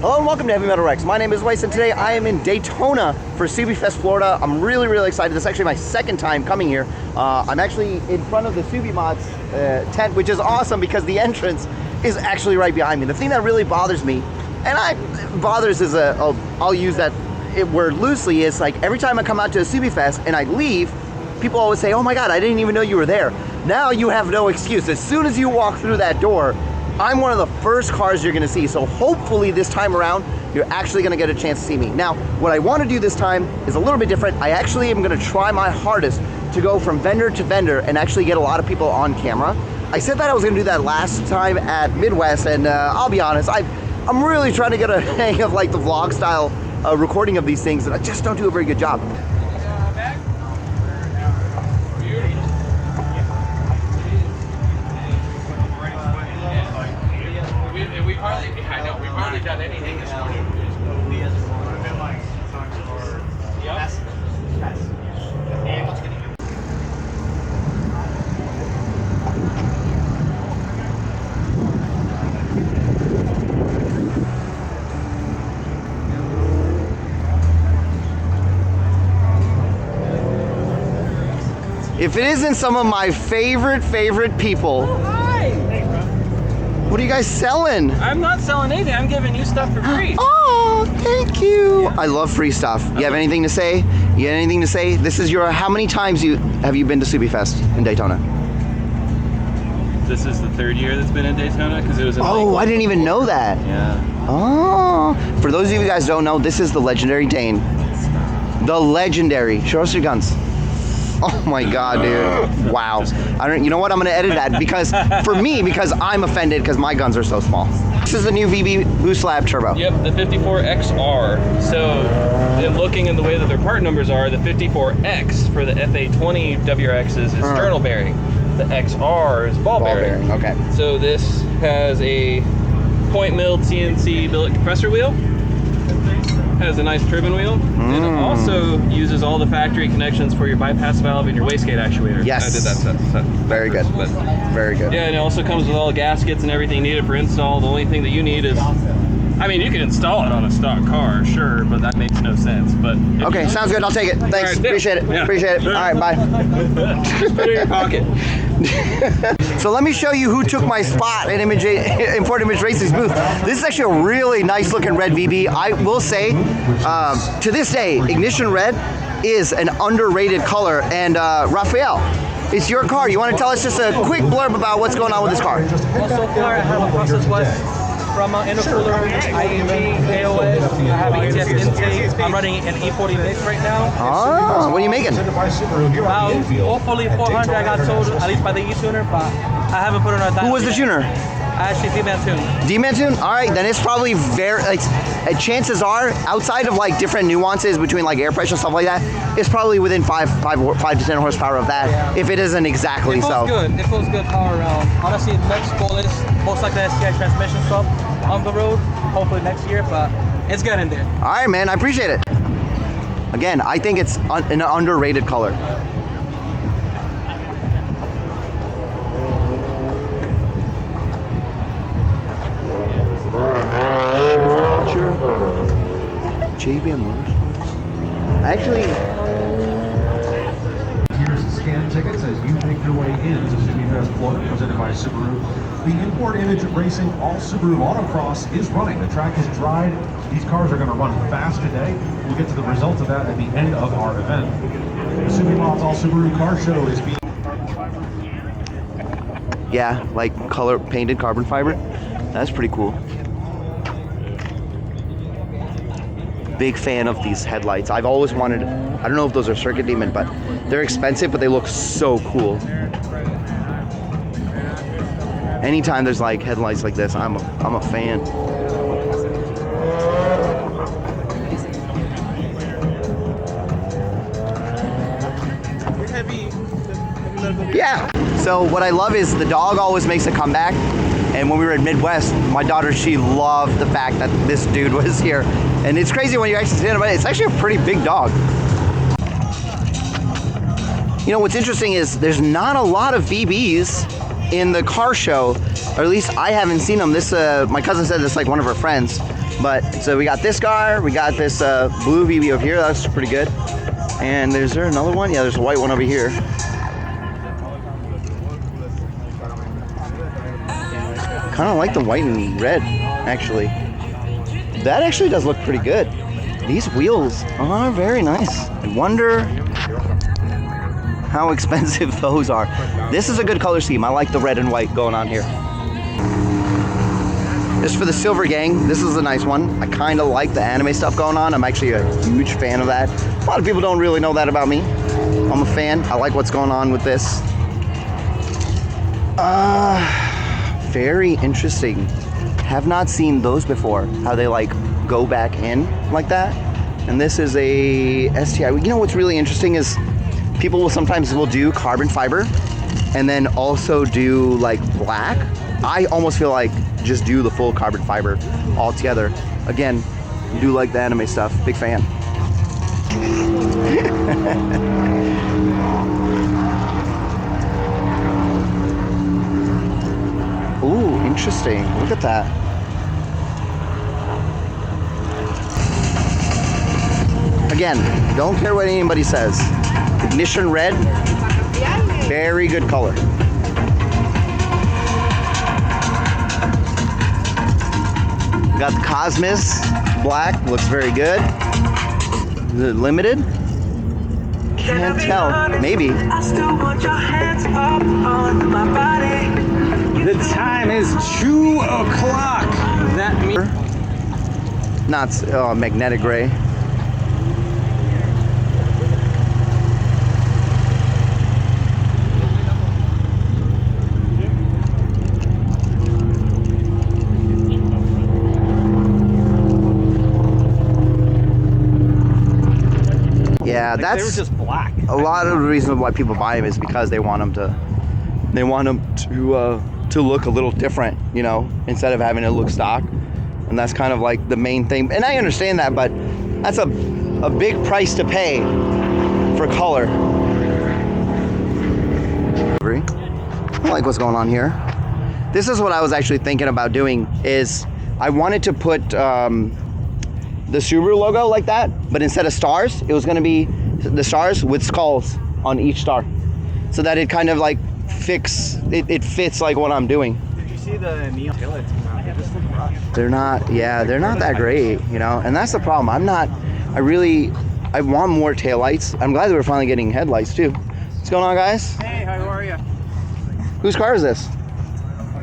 Hello and welcome to Heavy Metal Rex. My name is Weiss and today I am in Daytona for Subiefest Florida. I'm really excited. This is actually my second time coming here. I'm actually in front of the Subimods tent, which is awesome because the entrance is actually right behind me. The thing that really bothers me, bothers is I'll use that word loosely, is like every time I come out to a Subiefest and I leave, people always say, oh my God, I didn't even know you were there. Now you have no excuse. As soon as you walk through that door, I'm one of the first cars you're gonna see. So hopefully this time around, you're actually gonna get a chance to see me. Now, what I wanna do this time is a little bit different. I actually am gonna try my hardest to go from vendor to vendor and actually get a lot of people on camera. I said that I was gonna do that last time at Midwest, and I'll be honest, I'm really trying to get a hang of like the vlog style recording of these things, and I just don't do a very good job. I know, we've hardly done anything this morning. If it isn't some of my favorite people. Oh, hi! What are you guys selling? I'm not selling anything. I'm giving you stuff for free. Oh, thank you. I love free stuff. You have anything to say? You have anything to say? This is your, how many times have you been to Subiefest in Daytona? This is the third year that's been in Daytona because it was in I didn't even know that. Yeah. Oh, for those of you guys who don't know, this is the legendary Dane. The legendary. Show us your guns. Oh my God, dude. Wow. You know what? I'm gonna edit that because I'm offended because my guns are so small. This is the new VB Boost Lab Turbo. Yep, the 54XR. So, in looking at the way that their part numbers are, the 54X for the FA20 WRXs is journal bearing. The XR is ball bearing. Okay. So this has a point milled CNC billet compressor wheel. Has a nice turbine wheel. And it also uses all the factory connections for your bypass valve and your wastegate actuator. Yes. I did that set. Very good. Very good. Yeah, and it also comes with all the gaskets and everything needed for install. The only thing that you need is, I mean, you can install it on a stock car, sure, but that makes no sense. But okay, sounds good. I'll take it. Thanks. Right, appreciate it. Yeah. Appreciate it. All right, bye. Just put it in your pocket. So let me show you who took my spot at Import Image Racing's booth. This is actually a really nice looking red VB. I will say, to this day, Ignition Red is an underrated color. And Raphael, it's your car. You want to tell us just a quick blurb about what's going on with this car? Well, so far I have a process was from intercooler, IAG, AOS, I have an ETF intake. I'm running an E40 mix right now. Oh, what are you making? Hopefully 400 I got told, at least by the E-tuner, but I haven't put it on that. Who was the tuner? Actually, D-Man Tune. D-Man Tune? All right, then it's probably very, like, chances are, outside of like different nuances between like air pressure and stuff like that, it's probably within 5 to 10 horsepower of that, if it isn't exactly so. It feels good power around. Honestly, next goal is most likely STI transmission swap on the road, hopefully next year, but it's getting there. All right, man, I appreciate it. Again, I think it's an underrated color. Actually, here's the scan tickets as you make your way into Subiefest Florida, presented by Subaru. The Import Image Racing All Subaru Autocross is running. The track is dried. These cars are going to run fast today. We'll get to the results of that at the end of our event. The Subiefest All Subaru Car Show is being... yeah, like color painted carbon fiber. That's pretty cool. Big fan of these headlights. I've always wanted, I don't know if those are Circuit Demon, but they're expensive, but they look so cool. Anytime there's like headlights like this, I'm a fan. Yeah. So what I love is the dog always makes a comeback. And when we were at Midwest, my daughter, she loved the fact that this dude was here. And it's crazy when you actually see it, but it's actually a pretty big dog. You know, what's interesting is there's not a lot of VBs in the car show, or at least I haven't seen them. This, my cousin said this like one of her friends, But so we got this car, we got this blue VB over here. That's pretty good. And is there another one? Yeah, there's a white one over here. Kind of like the white and red, actually. That actually does look pretty good. These wheels are very nice. I wonder how expensive those are. This is a good color scheme. I like the red and white going on here. This is for the silver gang. This is a nice one. I kind of like the anime stuff going on. I'm actually a huge fan of that. A lot of people don't really know that about me. I'm a fan. I like what's going on with this. Very interesting. Have not seen those before. How they like go back in like that. And this is a STI. You know what's really interesting is people will sometimes do carbon fiber and then also do like black. I almost feel like just do the full carbon fiber all together. Again, do like the anime stuff. Big fan. Ooh, interesting. Look at that. Again, don't care what anybody says. Ignition red, very good color. Got the Cosmis black, looks very good. Is it limited? Can't tell, maybe. The time is 2 o'clock. That means Not magnetic gray. Yeah, they were that's just black. a lot of the reason why people buy them is because they want them to look a little different, you know, instead of having it look stock. And that's kind of like the main thing. And I understand that, but that's a big price to pay for color. I like what's going on here. This is what I was actually thinking about doing is I wanted to put the Subaru logo like that, but instead of stars, it was going to be the stars with skulls on each star, so that it kind of like it fits like what I'm doing. Did you see the neon taillights? They're not that great, you know, and that's the problem. I want more taillights. I'm glad that we're finally getting headlights too. What's going on, guys? Hey, how are you? Whose car is this?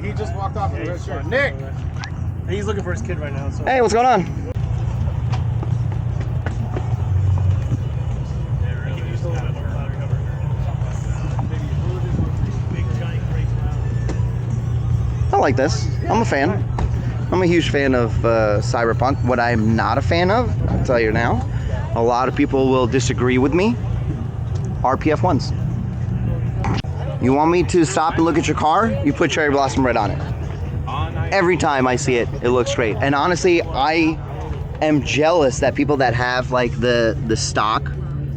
He just walked off the restaurant. Nick! He's looking for his kid right now. So. Hey, what's going on? I like this. I'm a fan. I'm a huge fan of Cyberpunk. What I'm not a fan of, I'll tell you now, a lot of people will disagree with me, RPF ones. You want me to stop and look at your car? You put cherry blossom red on it. Every time I see it, it looks great. And honestly, I am jealous that people that have like the stock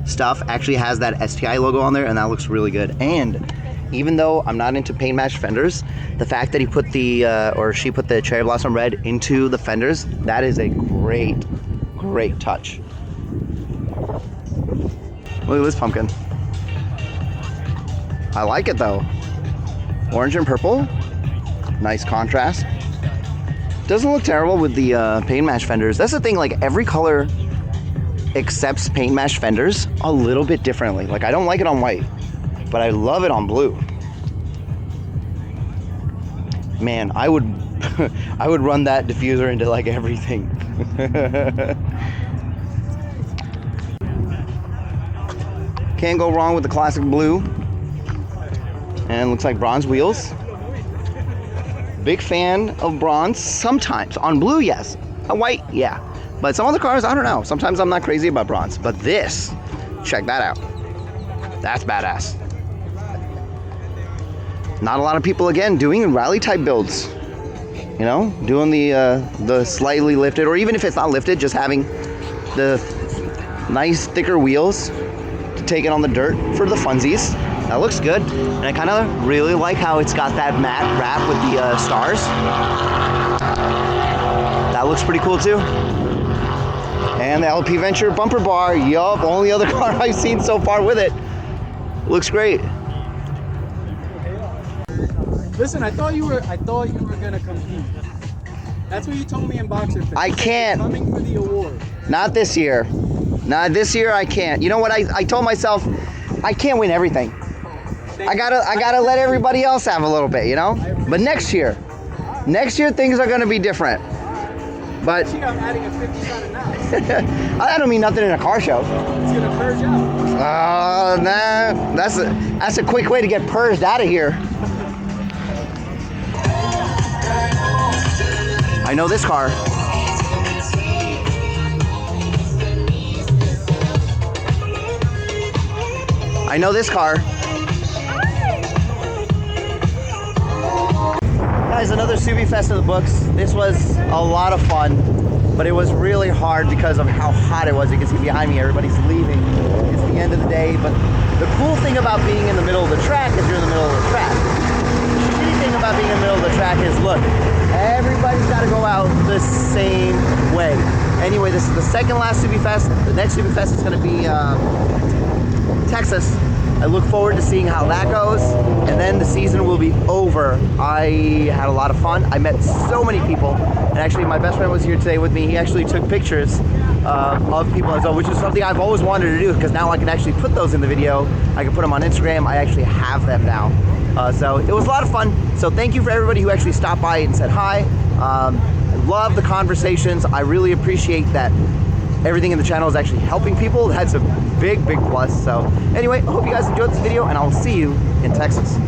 stuff actually has that STI logo on there, and that looks really good. And even though I'm not into paint match fenders, the fact that he put she put the cherry blossom red into the fenders, that is a great touch. Look at this pumpkin. I like it though. Orange and purple, nice contrast. Doesn't look terrible with the paint match fenders. That's the thing, like every color accepts paint match fenders a little bit differently. Like I don't like it on white, but I love it on blue. Man, I would I would run that diffuser into like everything. Can't go wrong with the classic blue. And looks like bronze wheels. Big fan of bronze sometimes. On blue, yes. On white, yeah. But some other cars, I don't know. Sometimes I'm not crazy about bronze. But this, check that out. That's badass. Not a lot of people, again, doing rally type builds. You know, doing the slightly lifted, or even if it's not lifted, just having the nice thicker wheels to take it on the dirt for the funsies. That looks good. And I kind of really like how it's got that matte wrap with the stars. That That looks pretty cool too. And the LP Venture bumper bar. Yup, only other car I've seen so far with it. Looks great. Listen, I thought you were gonna compete. That's what you told me in Boxer Fit. I can't. You're coming for the award. Not this year. Not this year. I can't. You know what? I told myself I can't win everything. I gotta let everybody else have a little bit, you know. But next year things are gonna be different. But I'm adding a 50 shot of now. I don't mean nothing in a car show. It's gonna purge out. Nah, that's a quick way to get purged out of here. I know this car. I know this car. Guys, another Subiefest in the books. This was a lot of fun, but it was really hard because of how hot it was. You can see behind me, everybody's leaving. It's the end of the day, but the cool thing about being in the middle of the track is you're in the middle of the track. The shitty thing about being in the middle of the track is, look, everybody's got to go out the same way. Anyway, this is the second last Subiefest. The next Subiefest is going to be Texas. I look forward to seeing how that goes, and then the season will be over. I had a lot of fun. I met so many people, and actually my best friend was here today with me. He actually took pictures of people as well, which is something I've always wanted to do, because now I can actually put those in the video. I can put them on Instagram. I actually have them now. So it was a lot of fun. So thank you for everybody who actually stopped by and said hi. I love the conversations. I really appreciate that everything in the channel is actually helping people. That's a big plus. So anyway, I hope you guys enjoyed this video, and I'll see you in Texas.